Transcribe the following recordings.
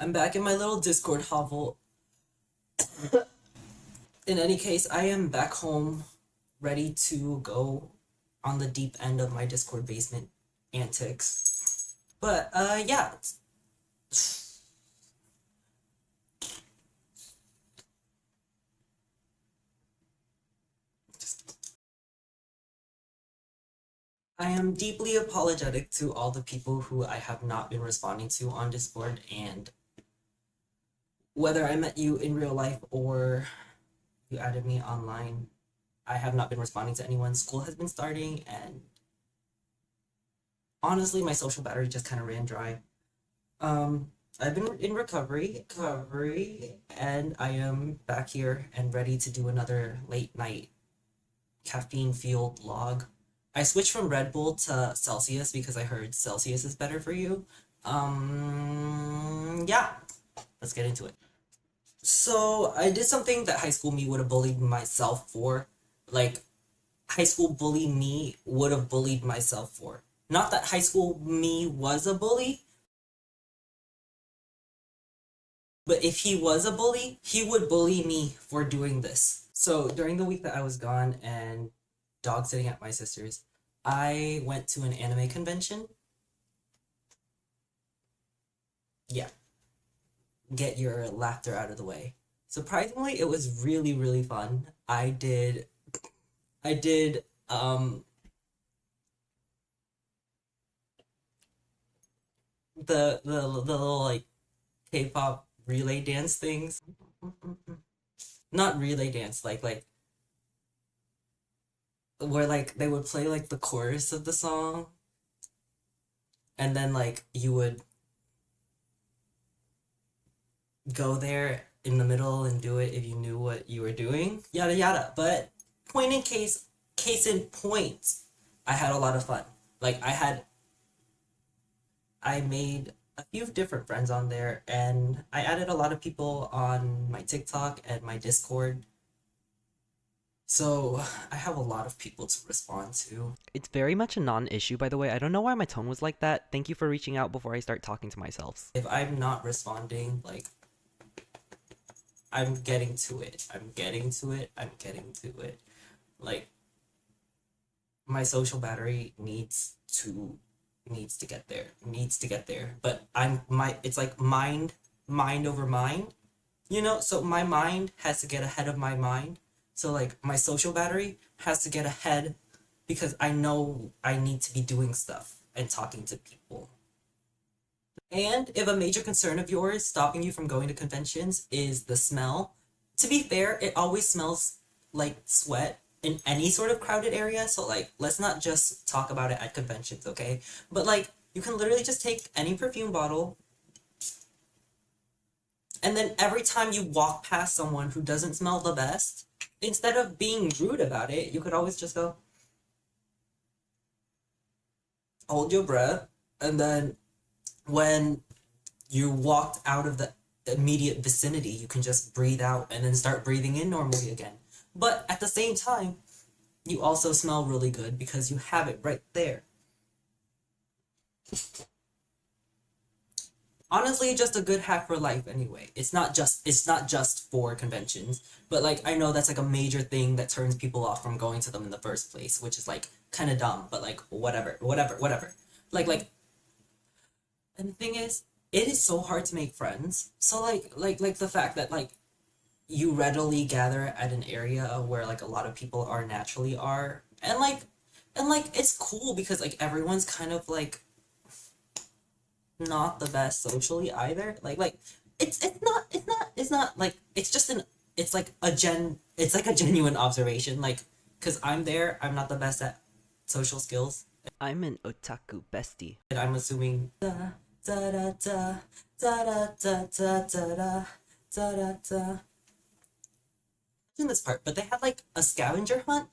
I'm back in my little Discord hovel. In any case, I am back home, ready to go on the deep end of my Discord basement antics. But, yeah. I am deeply apologetic to all the people who I have not been responding to on Discord, and whether I met you in real life or you added me online, I have not been responding to anyone. School has been starting, and honestly, my social battery just kind of ran dry. Um, I've been in recovery, and I am back here and ready to do another late night caffeine fueled log. I switched from Red Bull to Celsius because I heard Celsius is better for you. Yeah, let's get into it. So I did something that high school me would have bullied myself for. Like, high school bully me would have bullied myself for. Not that high school me was a bully, but if he was a bully, he would bully me for doing this. So during the week that I was gone and dog sitting at my sister's, I went to an anime convention. Yeah, get your laughter out of the way. Surprisingly, it was really, really fun. I did the little like K-pop relay dance things. Not relay dance, like where like they would play like the chorus of the song, and then like you would go there in the middle and do it if you knew what you were doing. Yada yada. But point in case in point, I had a lot of fun. Like I made a few different friends on there, and I added a lot of people on my TikTok and my Discord. So I have a lot of people to respond to. It's very much a non-issue, by the way. I don't know why my tone was like that. Thank you for reaching out before I start talking to myself. If I'm not responding, like, I'm getting to it. I'm getting to it. Like, my social battery needs to get there. Needs to get there. But it's like mind over mind. So my mind has to get ahead of my mind. So like my social battery has to get ahead because I know I need to be doing stuff and talking to people. And if a major concern of yours stopping you from going to conventions is the smell, to be fair, it always smells like sweat in any sort of crowded area. So, like, let's not just talk about it at conventions, okay? But, like, you can literally just take any perfume bottle, and then every time you walk past someone who doesn't smell the best, instead of being rude about it, you could always just go, hold your breath, and then when you walked out of the immediate vicinity, you can just breathe out and then start breathing in normally again. But at the same time, you also smell really good because you have it right there. Honestly, just a good hack for life anyway. It's not just for conventions, but like I know that's like a major thing that turns people off from going to them in the first place, which is like kind of dumb, but like whatever. Like and the thing is, it is so hard to make friends. So like the fact that like you readily gather at an area where like a lot of people are naturally are, and like it's cool because like everyone's kind of like not the best socially either. Like it's not like it's just an it's like a genuine observation. Like because I'm there, I'm not the best at social skills, I'm an otaku bestie. and I'm assuming da da da da da da da da da da da da in this part, but they had like a scavenger hunt,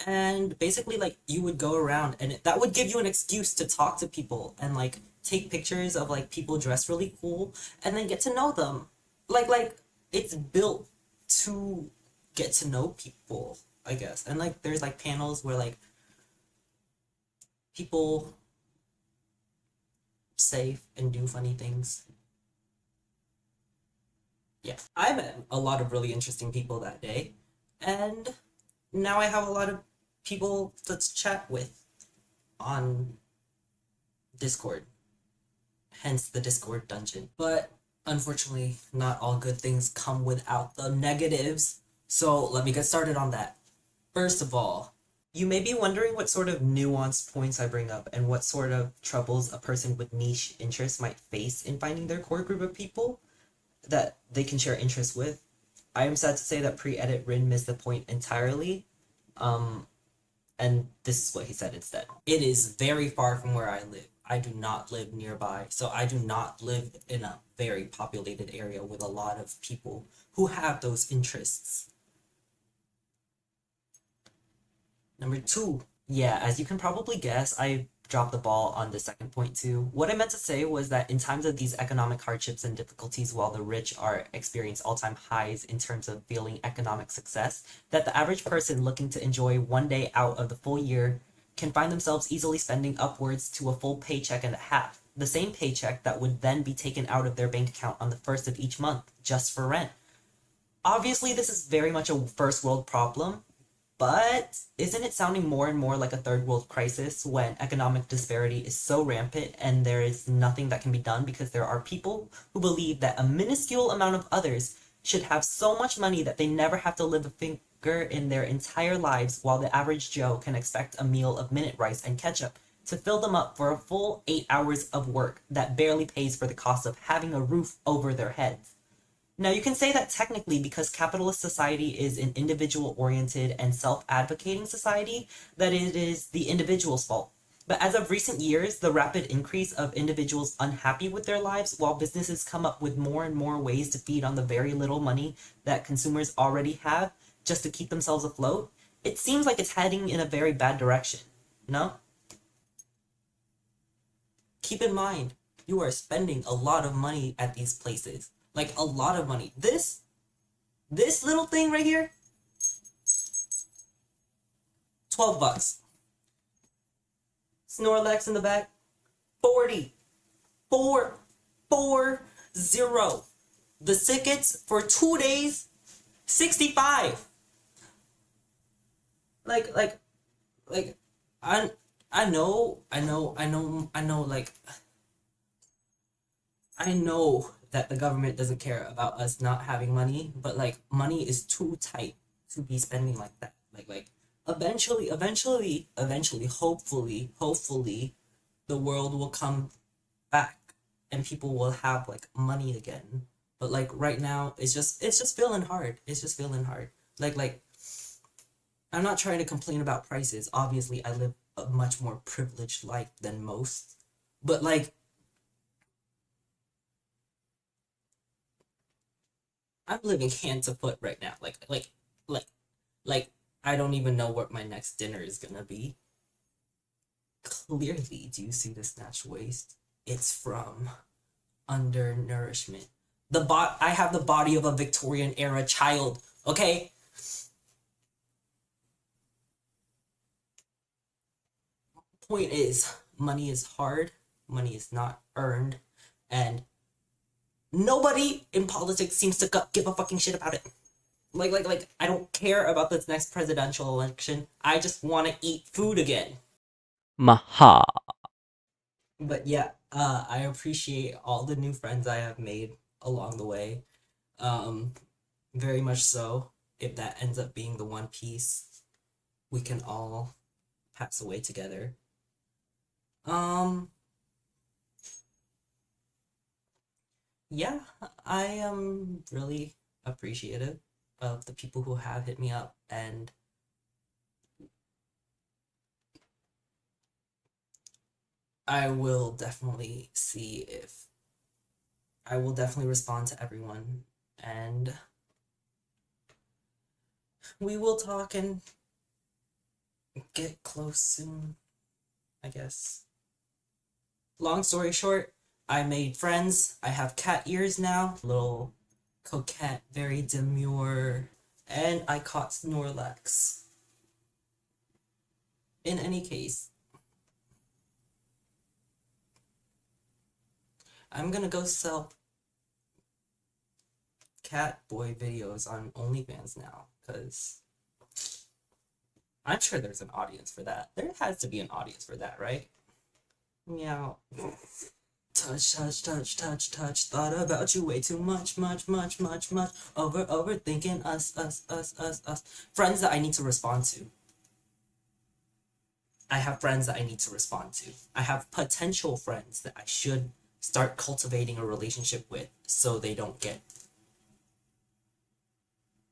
and basically like you would go around, and that would give you an excuse to talk to people and like take pictures of like people dressed really cool, and then get to know them. Like it's built to get to know people, I guess. And like there's like panels where like people say and do funny things. Yeah, I met a lot of really interesting people that day, and now I have a lot of people to chat with on Discord, hence the Discord dungeon. But unfortunately, not all good things come without the negatives. So let me get started on that. First of all, you may be wondering what sort of nuanced points I bring up and what sort of troubles a person with niche interests might face in finding their core group of people that they can share interests with. I am sad to say that pre-edit Rin missed the point entirely. Um, and this is what he said instead. It is very far from where I live. I do not live nearby, so I do not live in a very populated area with a lot of people who have those interests. Number two, yeah, as you can probably guess, I dropped the ball on the second point too. What I meant to say was that in times of these economic hardships and difficulties, while the rich are experience all-time highs in terms of feeling economic success, that the average person looking to enjoy one day out of the full year can find themselves easily spending upwards to a full paycheck and a half. The same paycheck that would then be taken out of their bank account on the first of each month, just for rent. Obviously, this is very much a first world problem, but isn't it sounding more and more like a third world crisis when economic disparity is so rampant and there is nothing that can be done because there are people who believe that a minuscule amount of others should have so much money that they never have to lift a finger in their entire lives, while the average Joe can expect a meal of minute rice and ketchup to fill them up for a full 8 hours of work that barely pays for the cost of having a roof over their heads. Now, you can say that technically, because capitalist society is an individual oriented and self advocating society, that it is the individual's fault. But as of recent years, the rapid increase of individuals unhappy with their lives, while businesses come up with more and more ways to feed on the very little money that consumers already have just to keep themselves afloat, it seems like it's heading in a very bad direction. No? Keep in mind, you are spending a lot of money at these places. Like a lot of money. This little thing right here, $12. Snorlax in the back, 40. 440. The tickets for 2 days, 65. Like like like I I know I know that the government doesn't care about us not having money, but like money is too tight to be spending like that. Eventually, hopefully, the world will come back and people will have like money again. But like right now, it's just feeling hard. It's just feeling hard. Like I'm not trying to complain about prices. Obviously, I live a much more privileged life than most. But like I'm living hand to foot right now. Like I don't even know what my next dinner is gonna be. Clearly, do you see the snatch waist? It's from undernourishment. I have the body of a Victorian era child, okay? Point is, money is hard, money is not earned, and nobody in politics seems to give a fucking shit about it. Like I don't care about this next presidential election. I just want to eat food again. Maha. But yeah, I appreciate all the new friends I have made along the way. Um, very much so. If that ends up being the one piece, we can all pass away together. Um, yeah, I am really appreciative of the people who have hit me up, and I will definitely see if I will definitely respond to everyone, and we will talk and get close soon, I guess. Long story short, I made friends. I have cat ears now, little coquette, very demure, and I caught Snorlax. In any case, I'm gonna go sell cat boy videos on OnlyFans now, because I'm sure there's an audience for that. There has to be an audience for that, right? Meow. Touch, touch, touch, touch, touch. Thought about you way too much, much, much, much, much. Overthinking us. Friends that I need to respond to. I have friends that I need to respond to. I have potential friends that I should start cultivating a relationship with so they don't get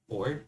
bored